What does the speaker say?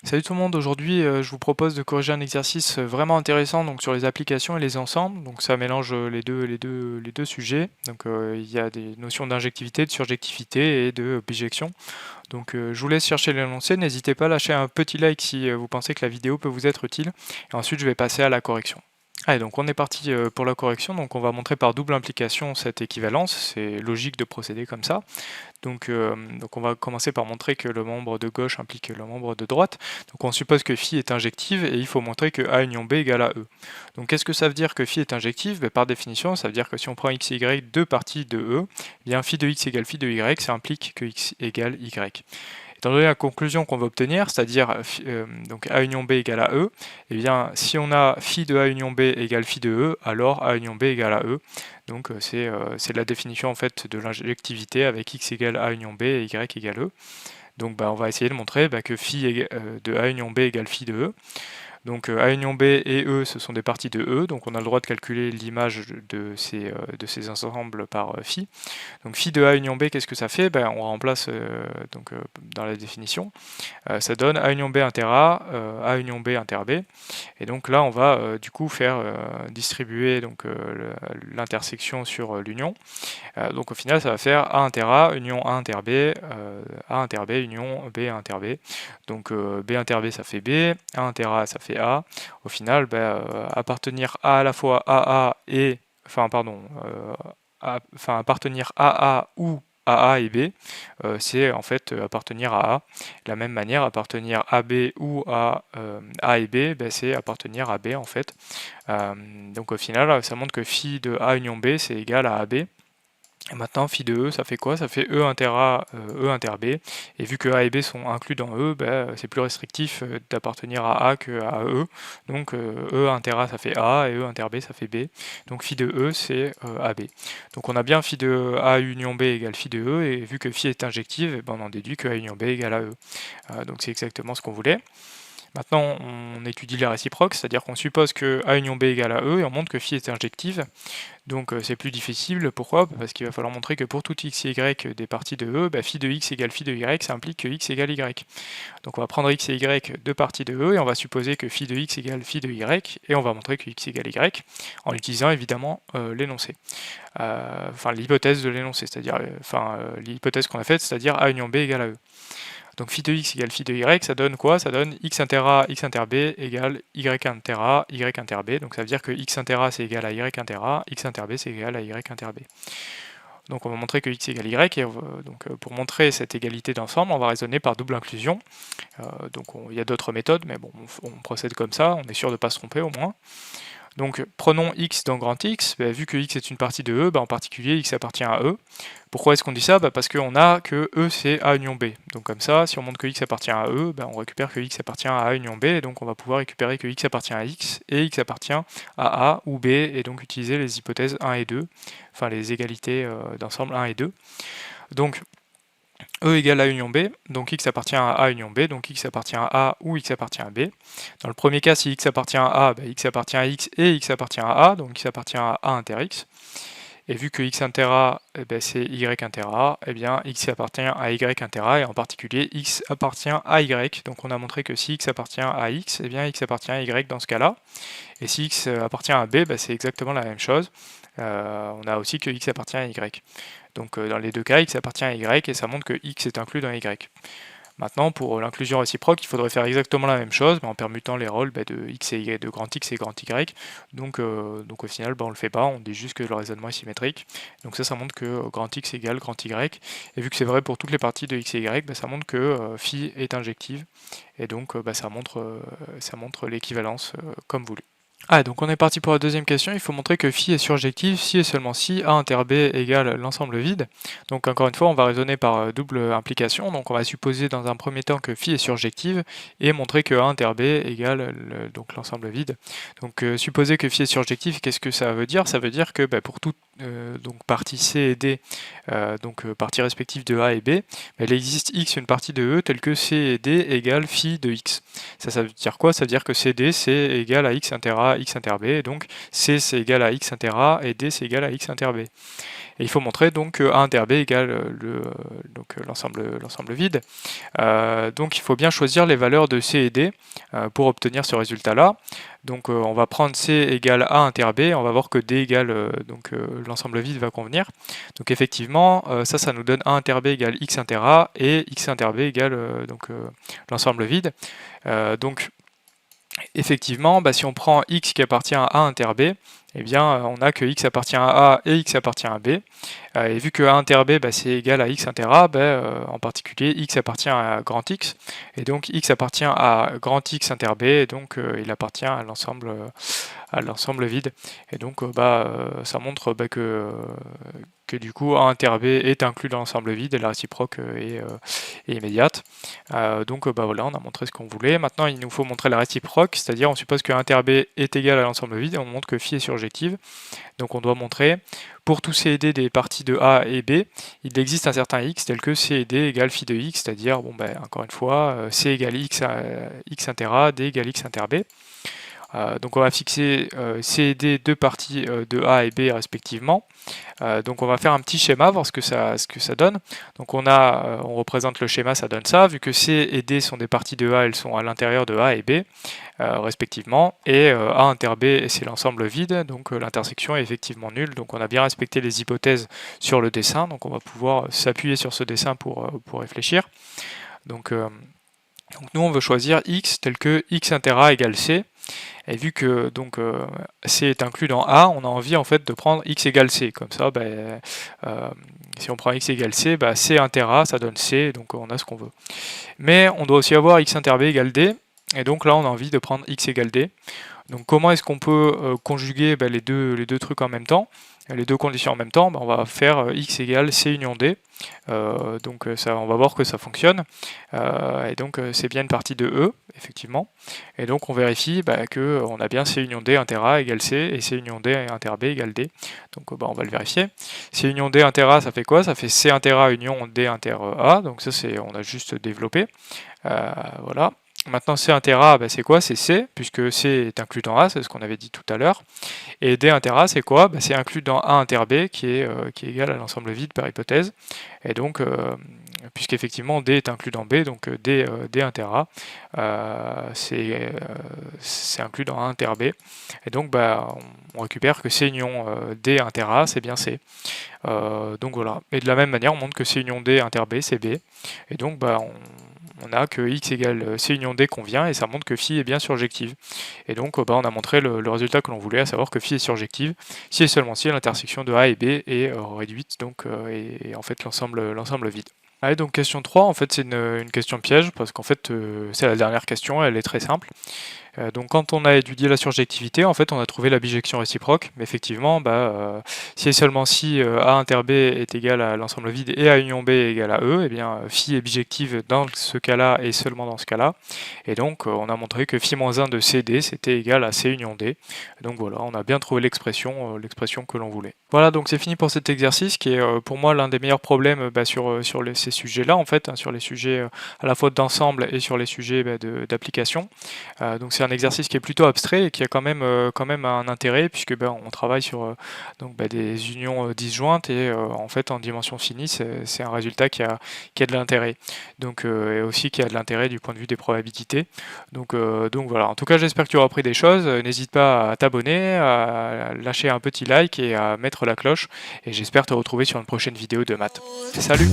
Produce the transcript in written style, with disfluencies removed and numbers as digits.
Salut tout le monde, aujourd'hui je vous propose de corriger un exercice vraiment intéressant donc, sur les applications et les ensembles. Donc ça mélange les deux sujets. Donc il y a des notions d'injectivité, de surjectivité et de bijection. Donc je vous laisse chercher l'énoncé, n'hésitez pas à lâcher un petit like si vous pensez que la vidéo peut vous être utile. Et ensuite je vais passer à la correction. Allez, donc on est parti pour la correction. Donc on va montrer par double implication cette équivalence. C'est logique de procéder comme ça. Donc on va commencer par montrer que le membre de gauche implique le membre de droite. Donc on suppose que phi est injective et il faut montrer que A union B égale à E. Donc qu'est-ce que ça veut dire que phi est injective? Par définition, ça veut dire que si on prend x et y deux parties de E, eh bien phi de x égale phi de y, ça implique que x égale y. Étant donné la conclusion qu'on va obtenir, c'est-à-dire donc A union B égale à E, eh bien si on a phi de A union B égale phi de E, alors A union B égale à E. Donc c'est la définition en fait de l'injectivité avec x égale A union B et y égale E. Donc on va essayer de montrer que phi de A union B égale phi de E. Donc A union B et E, ce sont des parties de E, donc on a le droit de calculer l'image de ces ensembles par phi. Donc phi de A union B, qu'est-ce que ça fait? On remplace dans la définition. Ça donne A union B inter A union B inter B. Et donc là, on va du coup faire distribuer l'intersection sur l'union. Donc au final, ça va faire A inter A, union A inter B, A inter B, union B inter B. Donc B inter B, ça fait B, A inter A, ça fait A. Au final, appartenir à la fois AA et... appartenir à A ou à A et B, c'est en fait appartenir à A. De la même manière, appartenir à B ou à A et B, c'est appartenir à B en fait. Donc au final, ça montre que phi de A union B, c'est égal à AB. Et maintenant, phi de E, ça fait quoi? Ça fait E inter A, E inter B. Et vu que A et B sont inclus dans E, c'est plus restrictif d'appartenir à A que à E. Donc E inter A, ça fait A, et E inter B, ça fait B. Donc phi de E, c'est AB. Donc on a bien phi de A union B égale phi de E, et vu que phi est injective, on en déduit que A union B égale à E. Donc c'est exactement ce qu'on voulait. Maintenant, on étudie les réciproques, c'est-à-dire qu'on suppose que A union B égale à E, et on montre que phi est injective. Donc c'est plus difficile, pourquoi? Parce qu'il va falloir montrer que pour tout x et y des parties de E, phi de x égale phi de y, ça implique que x égale y. Donc on va prendre x et y deux parties de E, et on va supposer que phi de x égale phi de y, et on va montrer que x égale y, en utilisant évidemment l'énoncé. L'hypothèse de l'énoncé, c'est-à-dire l'hypothèse qu'on a faite, c'est-à-dire A union B égale à E. Donc phi de x égale phi de y, ça donne quoi? Ça donne x inter a, x inter b égale y inter a, y inter b. Donc ça veut dire que x inter a c'est égal à y inter a, x inter b c'est égal à y inter b. Donc on va montrer que x égale y, et pour montrer cette égalité d'ensemble, on va raisonner par double inclusion. Il y a d'autres méthodes, mais bon, on procède comme ça, on est sûr de ne pas se tromper au moins. Donc prenons x dans grand X, vu que x est une partie de E, en particulier x appartient à E. Pourquoi est-ce qu'on dit ça? Parce qu'on a que E c'est A union B. Donc comme ça, si on montre que x appartient à E, on récupère que x appartient à A union B, et donc on va pouvoir récupérer que x appartient à x, et x appartient à A ou B, et donc utiliser les hypothèses 1 et 2, enfin les égalités d'ensemble 1 et 2. Donc E égale A union B, donc x appartient à A union B, donc x appartient à A ou x appartient à B. Dans le premier cas, si x appartient à A, x appartient à x et x appartient à A, donc x appartient à A inter x. Et vu que x inter A, c'est y inter A, x appartient à y inter A, et en particulier x appartient à y. Donc on a montré que si x appartient à x, x appartient à y dans ce cas-là. Et si x appartient à B, c'est exactement la même chose. On a aussi que x appartient à y. Donc dans les deux cas, x appartient à y, et ça montre que x est inclus dans y. Maintenant, pour l'inclusion réciproque, il faudrait faire exactement la même chose, mais en permutant les rôles de x et y, de grand X et grand Y. Donc au final, on ne le fait pas, on dit juste que le raisonnement est symétrique. Donc ça montre que grand X égale grand Y. Et vu que c'est vrai pour toutes les parties de x et y, ça montre que phi est injective. Et donc ça montre l'équivalence comme voulu. Donc on est parti pour la deuxième question, il faut montrer que phi est surjective si et seulement si A inter B égale l'ensemble vide. Donc encore une fois, on va raisonner par double implication, donc on va supposer dans un premier temps que phi est surjective et montrer que A inter B égale l'ensemble vide. Donc supposer que phi est surjective, qu'est-ce que ça veut dire? Ça veut dire que pour toute partie C et D, partie respective de A et B, il existe X une partie de E telle que C et D égale phi de X. Ça veut dire quoi? Ça veut dire que CD c'est égal à X inter A A x inter B, et donc C c'est égal à x inter A et D c'est égal à x inter B. Et il faut montrer donc que A inter B égale l'ensemble vide. Donc il faut bien choisir les valeurs de C et D pour obtenir ce résultat-là. Donc on va prendre C égale A inter B, on va voir que D égale l'ensemble vide va convenir. Donc effectivement, ça nous donne A inter B égale x inter A et x inter B égale l'ensemble vide. Donc effectivement, si on prend x qui appartient à A inter B, eh bien on a que x appartient à A et x appartient à B. Et vu que A inter B c'est égal à x inter A, en particulier x appartient à grand X, et donc x appartient à grand X inter B, et donc il appartient à l'ensemble vide. Et donc ça montre que du coup A inter B est inclus dans l'ensemble vide et la réciproque est immédiate. Donc voilà, on a montré ce qu'on voulait. Maintenant il nous faut montrer la réciproque, c'est-à-dire on suppose que A inter B est égal à l'ensemble vide et on montre que phi est surjective. Donc on doit montrer pour tous C et D des parties de A et B, il existe un certain x tel que C et D égale phi de x, c'est-à-dire encore une fois C égale x inter A, D égale x inter B. Donc on va fixer C et D deux parties de A et B respectivement. Donc on va faire un petit schéma, voir ce que ça donne. Donc on représente le schéma, ça donne ça. Vu que C et D sont des parties de A, elles sont à l'intérieur de A et B respectivement. Et A inter B c'est l'ensemble vide, donc l'intersection est effectivement nulle. Donc on a bien respecté les hypothèses sur le dessin. Donc on va pouvoir s'appuyer sur ce dessin pour réfléchir. Donc nous on veut choisir x tel que x inter A égale C. Et vu que C est inclus dans A, on a envie en fait de prendre x égale C. Comme ça, si on prend x égale C, C inter A, ça donne C, donc on a ce qu'on veut. Mais on doit aussi avoir x inter B égale D, et donc là on a envie de prendre x égale D. Donc comment est-ce qu'on peut conjuguer les deux trucs en même temps, les deux conditions en même temps? On va faire x égale C union D. On va voir que ça fonctionne. Et donc c'est bien une partie de E, effectivement. Et donc on vérifie qu'on a bien C union D inter A égale C et C union D inter B égale D. Donc on va le vérifier. C union D inter A, ça fait quoi? Ça fait C inter A union D inter A. Donc ça on a juste développé. Voilà. Maintenant C inter A, c'est quoi? C'est C, puisque C est inclus dans A, c'est ce qu'on avait dit tout à l'heure. Et D inter A, c'est quoi? C'est inclus dans A inter B, qui est égal à l'ensemble vide par hypothèse. Et donc, puisqu'effectivement D est inclus dans B, donc D inter A, c'est inclus dans A inter B. Et donc, on récupère que C union D inter A, c'est bien C. Donc voilà. Et de la même manière, on montre que C union D inter B, c'est B. Et donc, on a que x égale C union D convient, et ça montre que phi est bien surjective. Et donc on a montré le résultat que l'on voulait, à savoir que phi est surjective si et seulement si l'intersection de A et B est réduite, et en fait l'ensemble vide. Allez, donc question 3, en fait c'est une question piège, parce qu'en fait c'est la dernière question, elle est très simple. Donc quand on a étudié la surjectivité, en fait on a trouvé la bijection réciproque, mais effectivement, si et seulement si A inter B est égal à l'ensemble vide et A union B est égal à E, et bien phi est bijective dans ce cas-là et seulement dans ce cas-là. Et donc on a montré que phi moins 1 de CD c'était égal à C union D. Et donc voilà, on a bien trouvé l'expression que l'on voulait. Voilà, donc c'est fini pour cet exercice qui est pour moi l'un des meilleurs problèmes sur ces sujets-là, en fait, sur les sujets à la fois d'ensemble et sur les sujets d'application. Donc c'est un exercice qui est plutôt abstrait et qui a quand même un intérêt, puisque on travaille sur des unions disjointes, et en fait en dimension finie c'est un résultat qui a de l'intérêt, donc et aussi qui a de l'intérêt du point de vue des probabilités. Donc voilà, en tout cas j'espère que tu auras appris des choses. N'hésite pas à t'abonner, à lâcher un petit like et à mettre la cloche, et j'espère te retrouver sur une prochaine vidéo de maths. Salut!